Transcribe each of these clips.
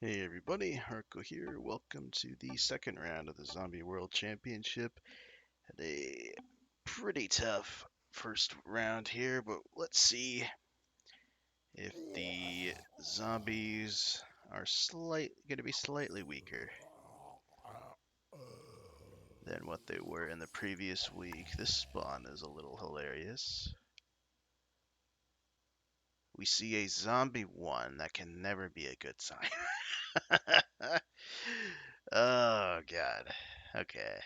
Hey everybody, Arco here. Welcome to the second round of the Zombie World Championship. Had a pretty tough first round here, but let's see if the zombies are going to be slightly weaker than what they were in the previous week. This spawn is a little hilarious. We see a zombie 1. That can never be a good sign. Oh god. Okay.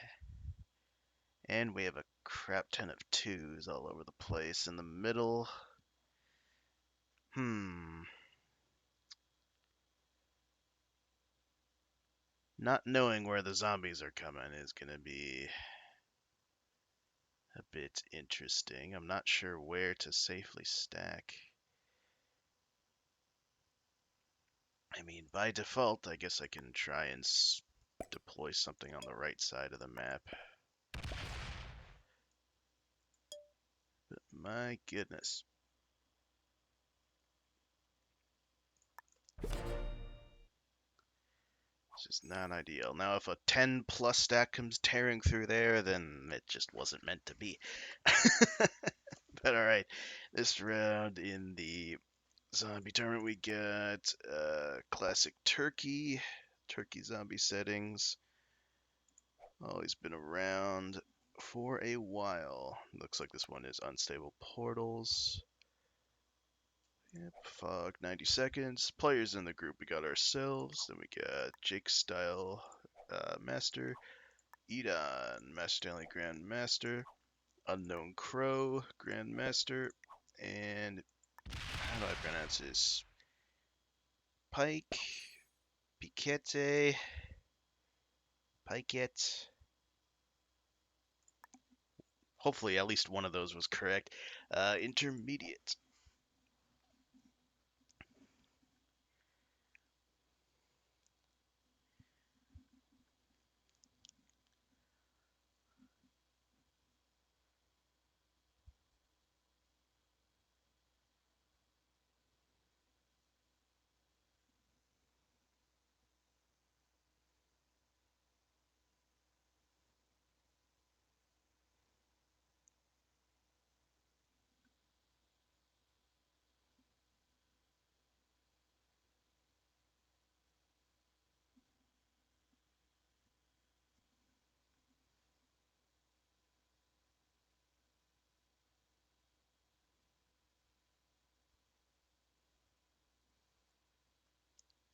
And we have a crap ton of 2s all over the place. In the middle, not knowing where the zombies are coming is going to be a bit interesting. I'm not sure where to safely stack. I mean, by default, I guess I can try and deploy something on the right side of the map. But my goodness. It's just not ideal. Now, if a 10 plus stack comes tearing through there, then it just wasn't meant to be. But alright, this round in the zombie tournament, we got classic turkey zombie settings. Always been around for a while. Looks like this one is unstable portals. Yep, fog 90 seconds. Players in the group, we got ourselves, then we got Jake Style, Master, Idan, Master Stanley Grandmaster, Unknown Crow, Grandmaster, and how do I pronounce this? Pike, Piquete, Pikette. Hopefully at least one of those was correct. Intermediate.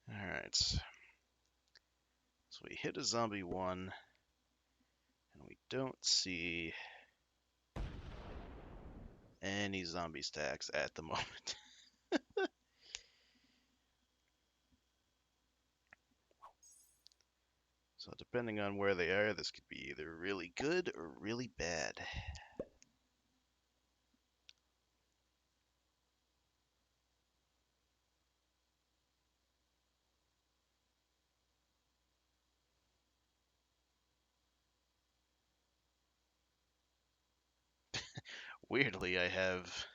Alright. So we hit a zombie 1, and we don't see any zombie stacks at the moment. So depending on where they are, this could be either really good or really bad. Weirdly, I have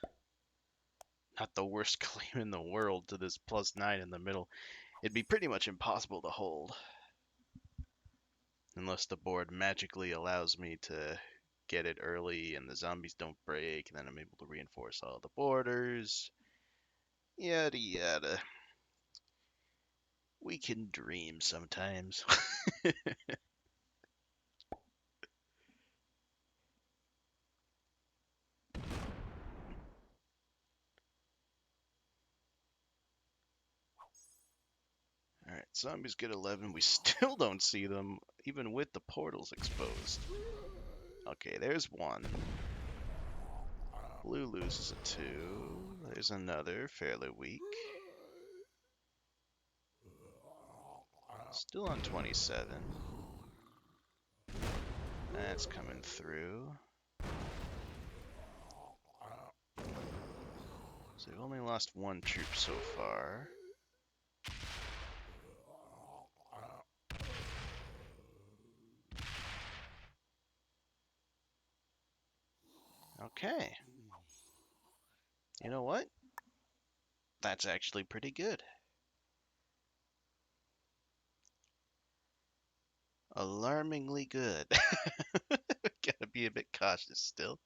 not the worst claim in the world to this +9 in the middle. It'd be pretty much impossible to hold. Unless the board magically allows me to get it early and the zombies don't break, and then I'm able to reinforce all the borders. Yada yada. We can dream sometimes. Alright, zombies get 11. We still don't see them, even with the portals exposed. Okay, there's one. Blue loses a 2. There's another, fairly weak. Still on 27. That's coming through. So we've only lost 1 troop so far. Okay. You know what? That's actually pretty good. Alarmingly good. Gotta be a bit cautious still.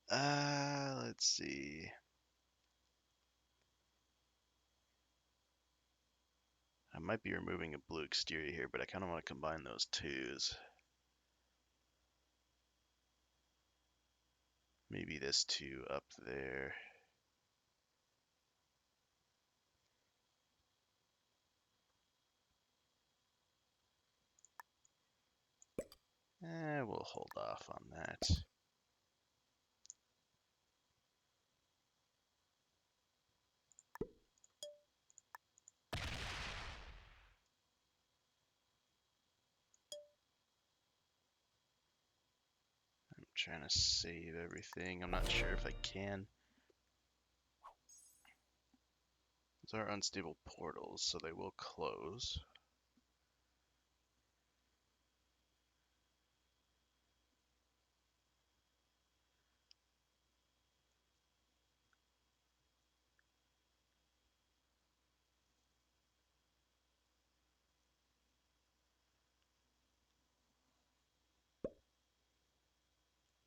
Let's see. I might be removing a blue exterior here, but I kind of want to combine those twos. Maybe this two up there. We'll hold off on that. I'm trying to save everything. I'm not sure if I can. These are unstable portals, so they will close.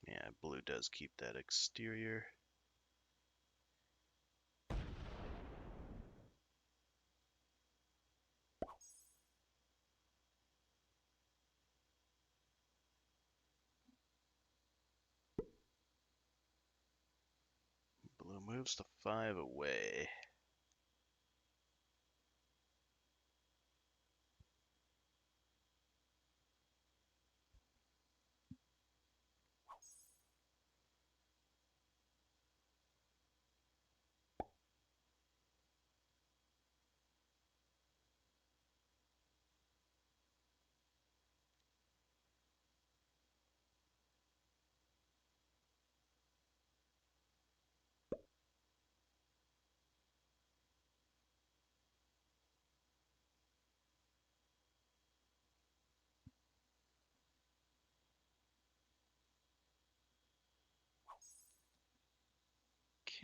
Yeah, blue does keep that exterior. Blue moves the 5 away.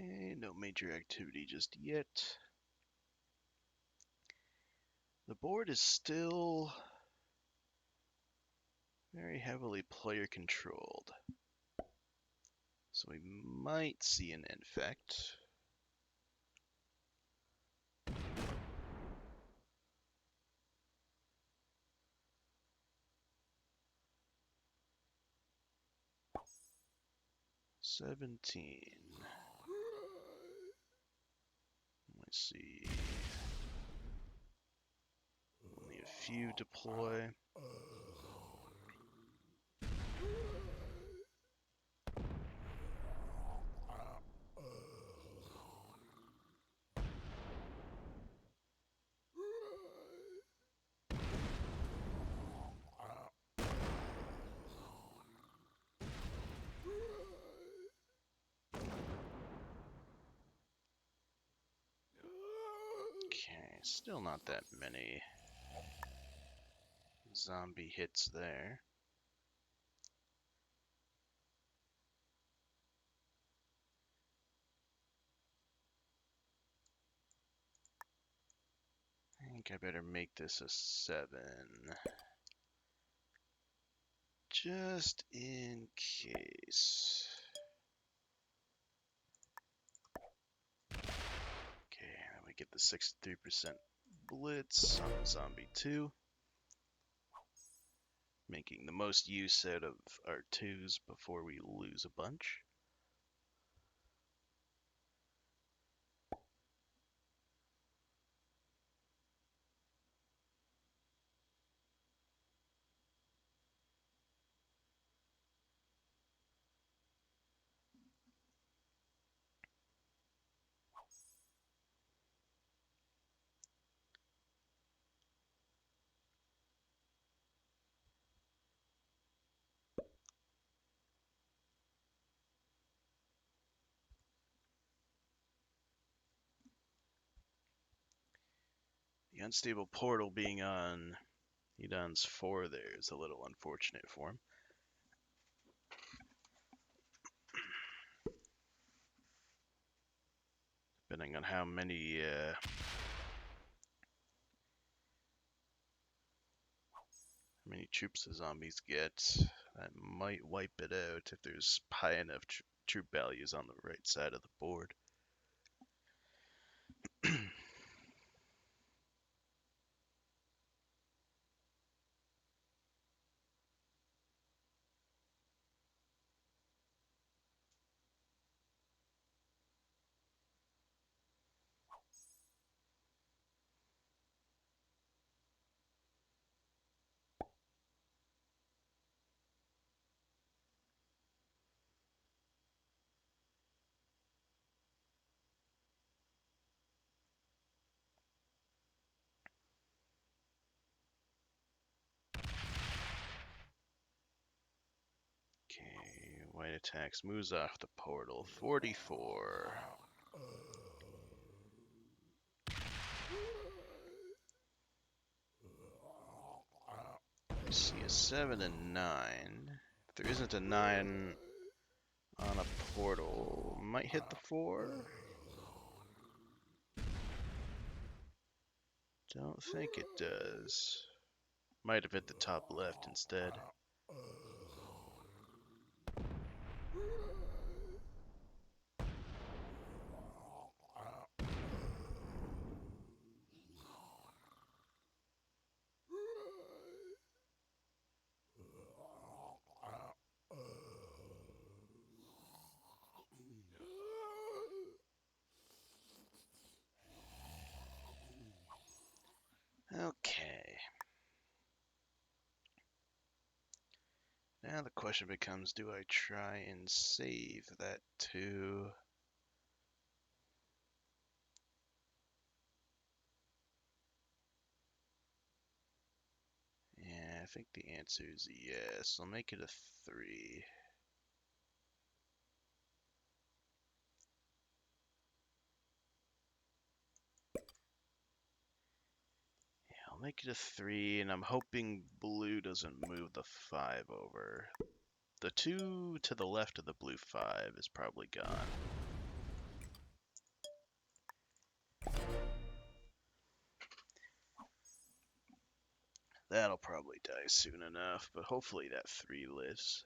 Okay, no major activity just yet. The board is still very heavily player controlled. So we might see an infect. $17. Let's see. Only a few deploy. Okay, still not that many zombie hits there. I think I better make this a 7. Just in case. Okay, then we get the 63% blitz on zombie 2. Making the most use out of our 2s before we lose a bunch. The unstable portal being on Idan's 4 there is a little unfortunate for him. Depending on how many How many troops the zombies get? That might wipe it out if there's high enough troop values on the right side of the board. Okay, white attacks, moves off the portal. 44. I see a 7 and 9. If there isn't a 9 on a portal, might hit the 4. Don't think it does. Might have hit the top left instead. Okay. Now the question becomes, do I try and save that 2? Yeah, I think the answer is yes. I'll make it a 3. Yeah, I'll make it a 3, and I'm hoping blue doesn't move the 5 over. The 2 to the left of the blue 5 is probably gone. That'll probably die soon enough, but hopefully that 3 lives.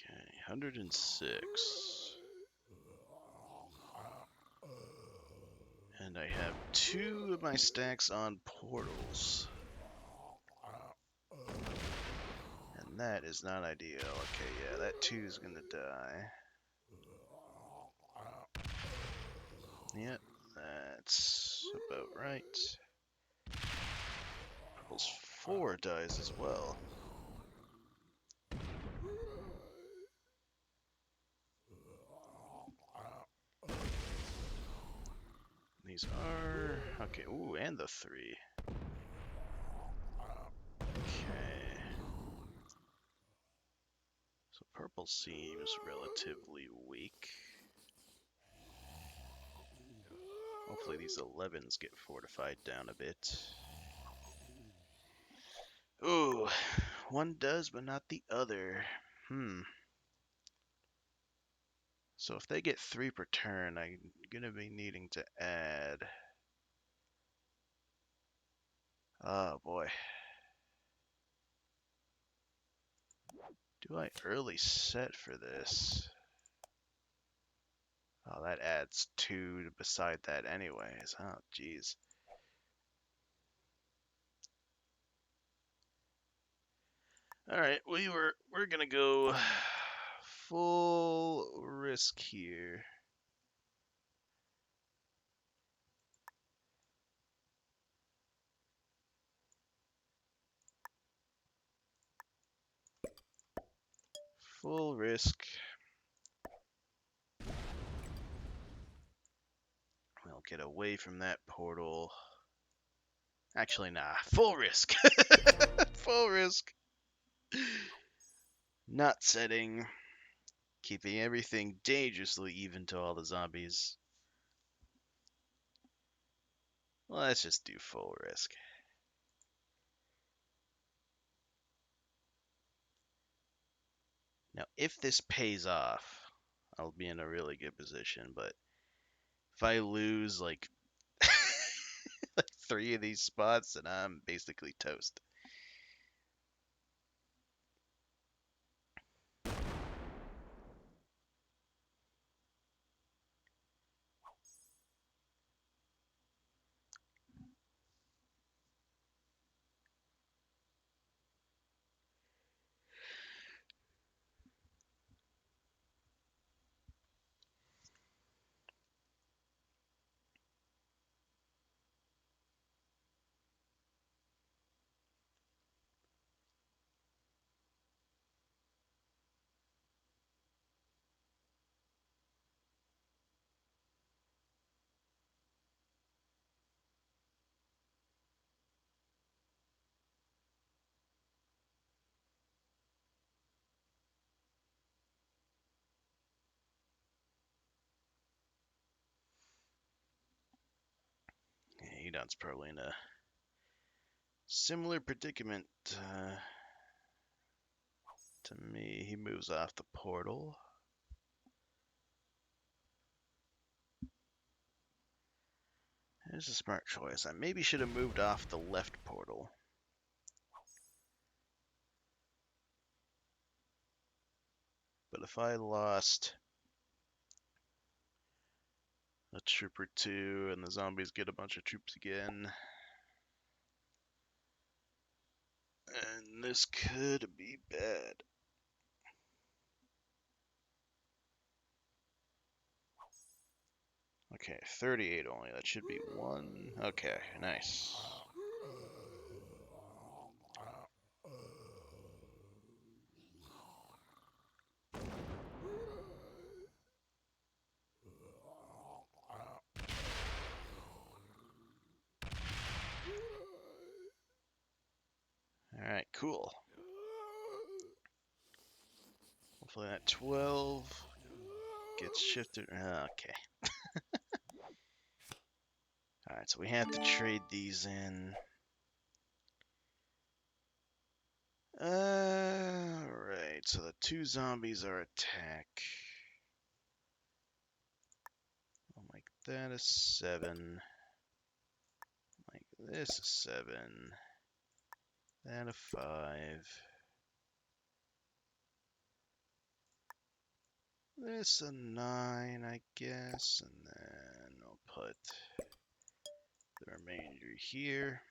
Okay, 106. And I have 2 of my stacks on portals. And that is not ideal. Okay, yeah, that 2 is gonna die. Yep, that's about right. Purple's 4 dies as well. These are... okay, ooh, and the 3. Okay. So purple seems relatively weak. Hopefully these 11s get fortified down a bit. Ooh, One does, but not the other. So if they get 3 per turn, I'm gonna be needing to add. Oh boy. Do I early set for this? Oh, that adds 2 beside that anyways. Oh, jeez. All right, we're gonna go full risk here. Full risk. We'll get away from that portal. Actually, nah. Full risk. Full risk. Not setting. Keeping everything dangerously even to all the zombies. Let's just do full risk. Now, if this pays off, I'll be in a really good position, but if I lose like 3 of these spots, then I'm basically toast. Yeah, Idan's probably in a similar predicament to me. He moves off the portal. It's a smart choice. I maybe should have moved off the left portal. But if I lost a troop or 2 and the zombies get a bunch of troops again, and this could be bad. Okay, 38 only. That should be 1. Okay, nice. Alright, cool. Hopefully that 12 gets shifted. Okay. Alright, so we have to trade these in. Alright, so the 2 zombies are attack. I'll make that a 7. Make this a 7. That a 5. This a 9, I guess, and then I'll put the remainder here.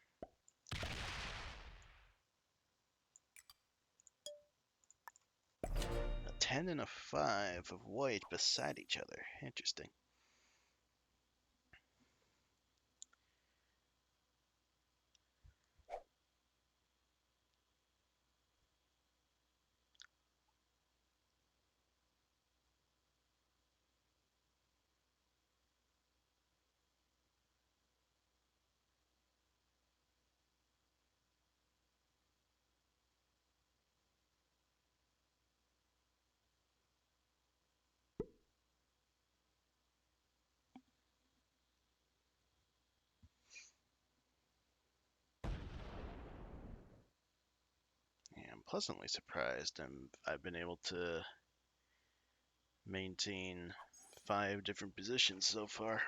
A 10 and a 5 of white beside each other. Interesting. pleasantly surprised. I've been able to maintain 5 different positions so far.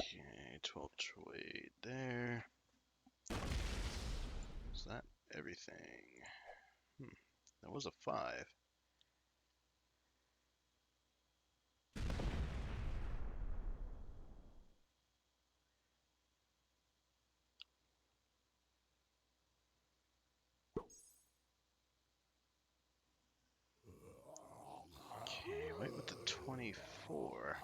Okay, 12 trade there. Is that everything? That was a 5. Okay, white with the 24.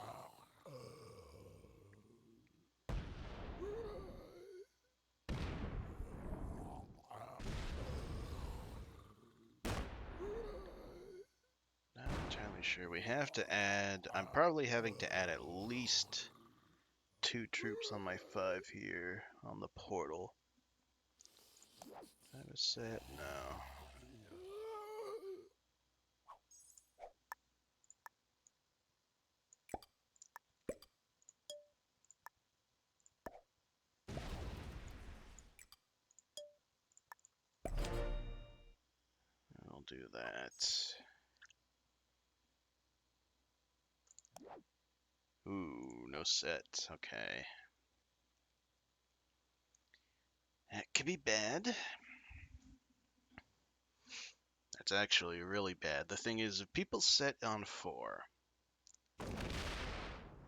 Not entirely sure. We have to add. I'm probably having to add at least 2 troops on my 5 here on the portal. Have a set? No. I'll do that. Ooh, no set. Okay. That could be bad. That's actually really bad. The thing is, if people set on 4,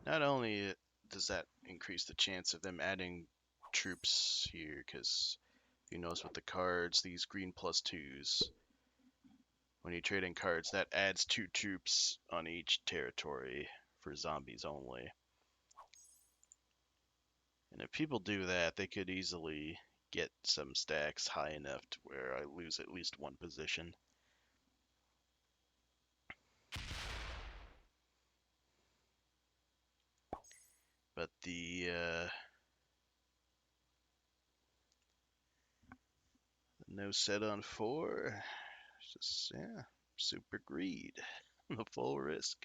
not only does that increase the chance of them adding troops here, because you notice with the cards, these green plus 2s, when you trade in cards, that adds 2 troops on each territory for zombies only. And if people do that, they could easily get some stacks high enough to where I lose at least 1 position. But the no set on 4, just, yeah, super greed. The full risk.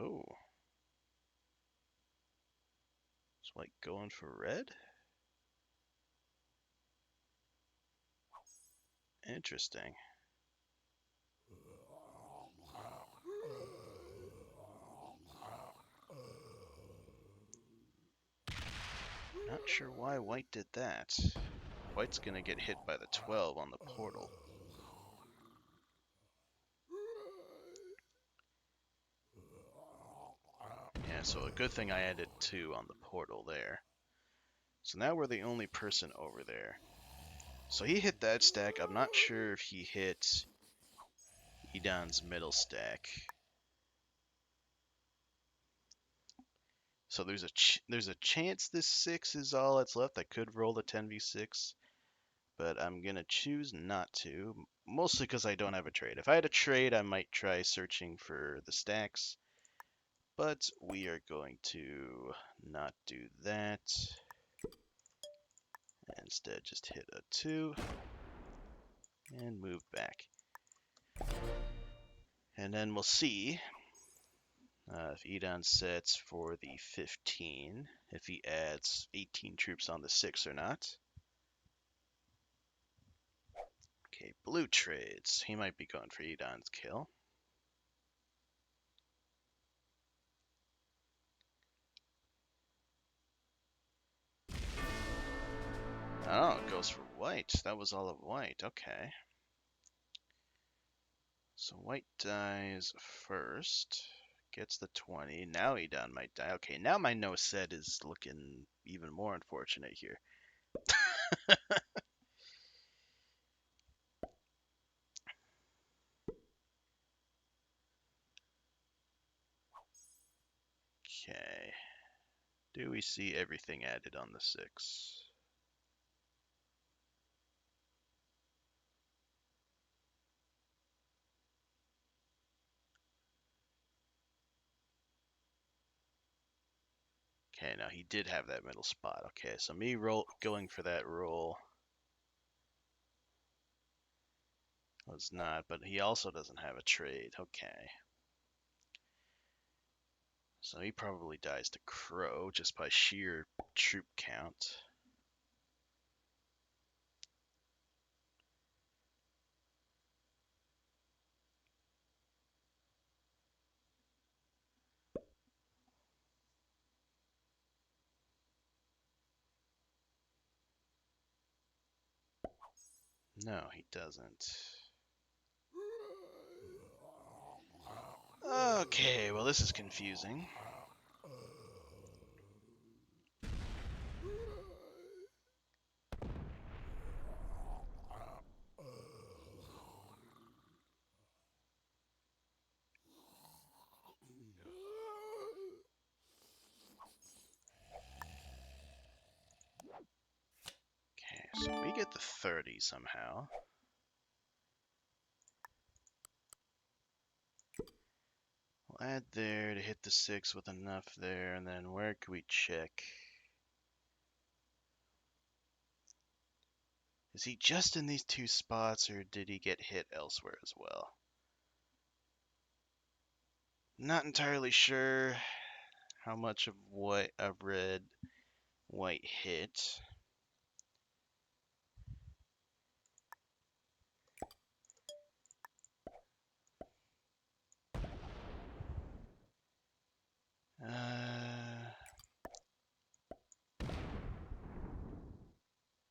Oh. Is white going for red? Interesting. Not sure why white did that. White's gonna get hit by the 12 on the portal. Yeah, so a good thing I added 2 on the portal there. So now we're the only person over there. So he hit that stack. I'm not sure if he hit Idan's middle stack. So there's a chance this 6 is all that's left. I could roll the 10v6, but I'm gonna choose not to. Mostly because I don't have a trade. If I had a trade, I might try searching for the stacks. But we are going to not do that. Instead, just hit a 2 and move back. And then we'll see If Idan sets for the 15, if he adds 18 troops on the 6 or not. Okay, blue trades. He might be going for Idan's kill. Oh, it goes for white. That was all of white. Okay. So white dies first. Gets the 20. Now Idan might die. Okay, now my no set is looking even more unfortunate here. Okay. Do we see everything added on the 6? Okay, now he did have that middle spot. Okay, so me going for that roll was not, but he also doesn't have a trade. Okay. So he probably dies to Crow just by sheer troop count. No, he doesn't. Okay, well this is confusing. Okay, so we get the 30 somehow. We'll add there to hit the 6 with enough there, and then where can we check? Is he just in these 2 spots, or did he get hit elsewhere as well? Not entirely sure how much of what I've read white hit.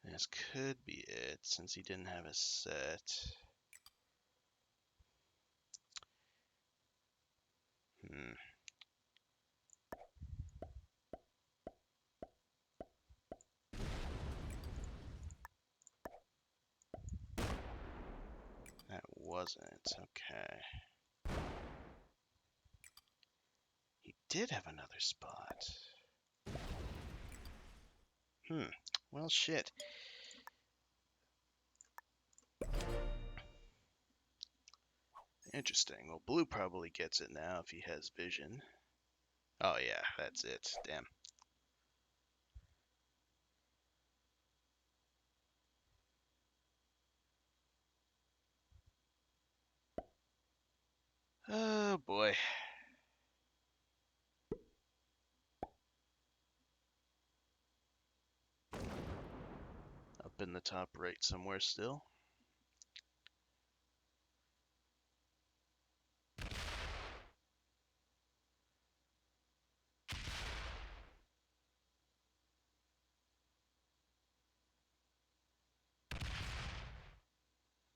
This could be it, since he didn't have a set. Hmm. That wasn't. Okay. He did have another spot. Well, shit. Interesting. Well, blue probably gets it now if he has vision. Oh, yeah, that's it. Damn. Oh, boy. Up in the top right somewhere still.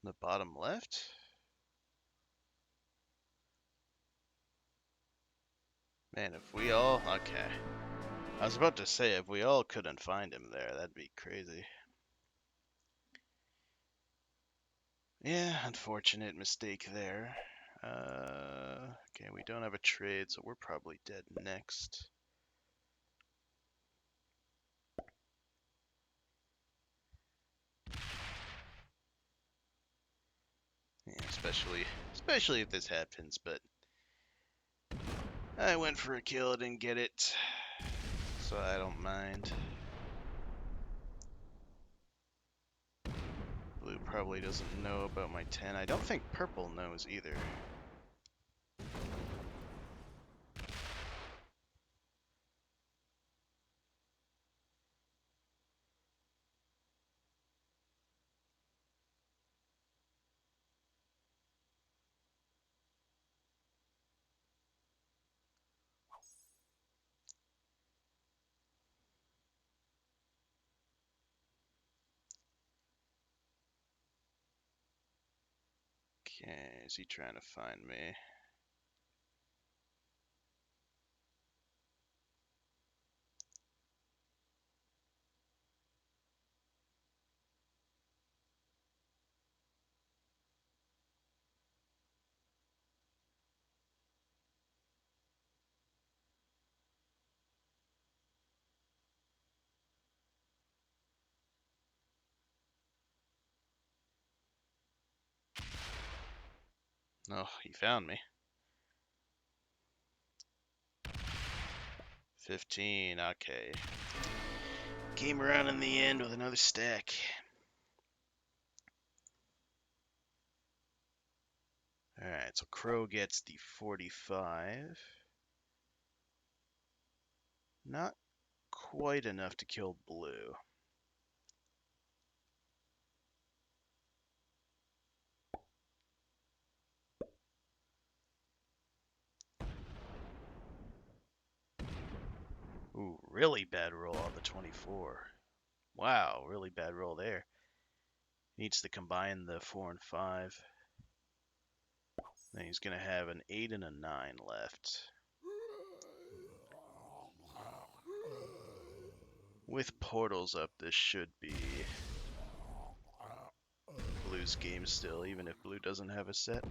The bottom left. Man, if we all... Okay. I was about to say, if we all couldn't find him there, that'd be crazy. Yeah, unfortunate mistake there. Okay, we don't have a trade, so we're probably dead next. Yeah, especially if this happens, but I went for a kill, didn't get it, so I don't mind. Blue probably doesn't know about my 10. I don't think purple knows either. Okay, is he trying to find me? Oh, he found me. 15, okay. Came around in the end with another stack. Alright, so Crow gets the 45. Not quite enough to kill Blue. Ooh, really bad roll on the 24. Wow, really bad roll there. Needs to combine the 4 and 5. Then he's going to have an 8 and a 9 left. With portals up, this should be Blue's game still, even if Blue doesn't have a set.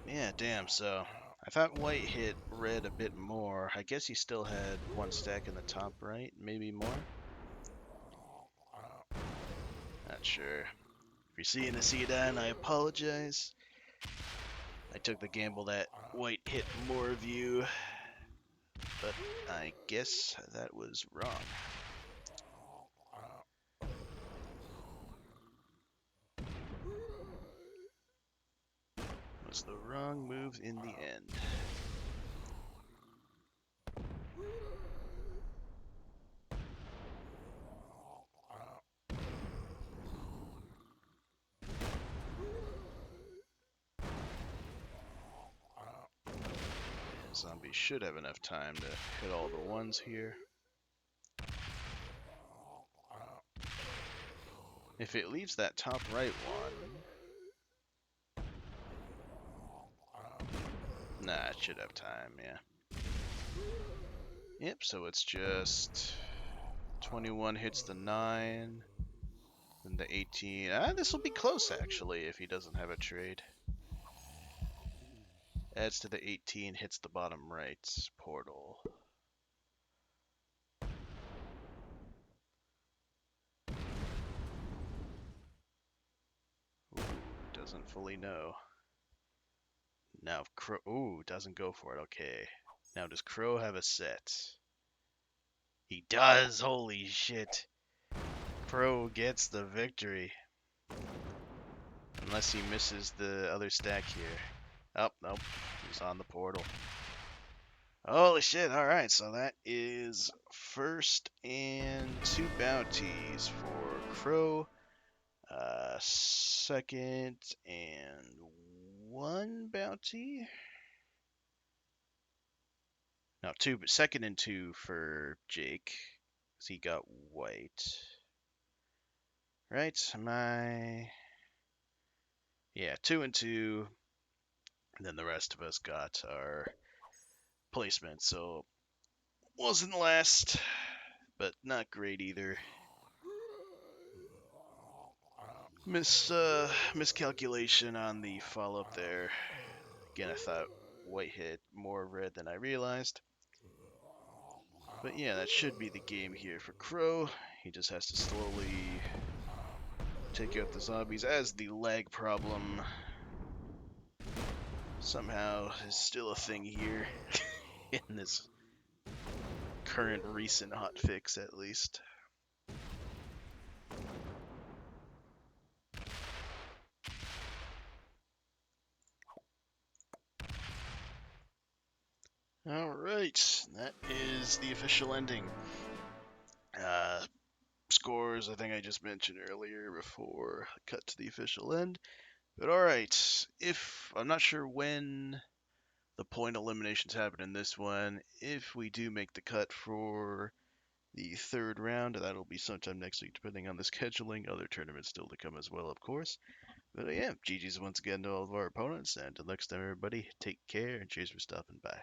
Yeah, damn, so I thought White hit Red a bit more. I guess he still had one stack in the top right, maybe more? Not sure. If you're seeing this, Idan, I apologize. I took the gamble that White hit more of you, but I guess that was wrong. Was the wrong move in the end. Zombie should have enough time to hit all the ones here. If it leaves that top right one... Nah, it should have time, yeah. Yep, so it's just 21 hits the 9, then the 18. This will be close, actually, if he doesn't have a trade. Adds to the 18, hits the bottom right portal. Ooh, doesn't fully know. Now, Crow... Ooh, doesn't go for it, okay. Now, does Crow have a set? He does! Holy shit! Crow gets the victory. Unless he misses the other stack here. Oh, nope. He's on the portal. Holy shit, alright, so that is first and 2 bounties for Crow. Second and 1 bounty? No, second and 2 for Jake. 'Cause he got White. Right, Yeah, 2 and 2. And then the rest of us got our placement, so wasn't last, but not great either. Miscalculation on the follow-up there. Again, I thought White hit more red than I realized. But yeah, that should be the game here for Crow. He just has to slowly take out the zombies, as the lag problem somehow is still a thing here in this current recent hotfix, at least. Alright, that is the official ending. Scores, I think I just mentioned earlier before I cut to the official end. But alright, I'm not sure when the point eliminations happen in this one. If we do make the cut for the third round. That'll be sometime next week, depending on the scheduling. Other tournaments still to come as well, of course. But yeah, GG's once again to all of our opponents. And until next time, everybody, take care and cheers for stopping by.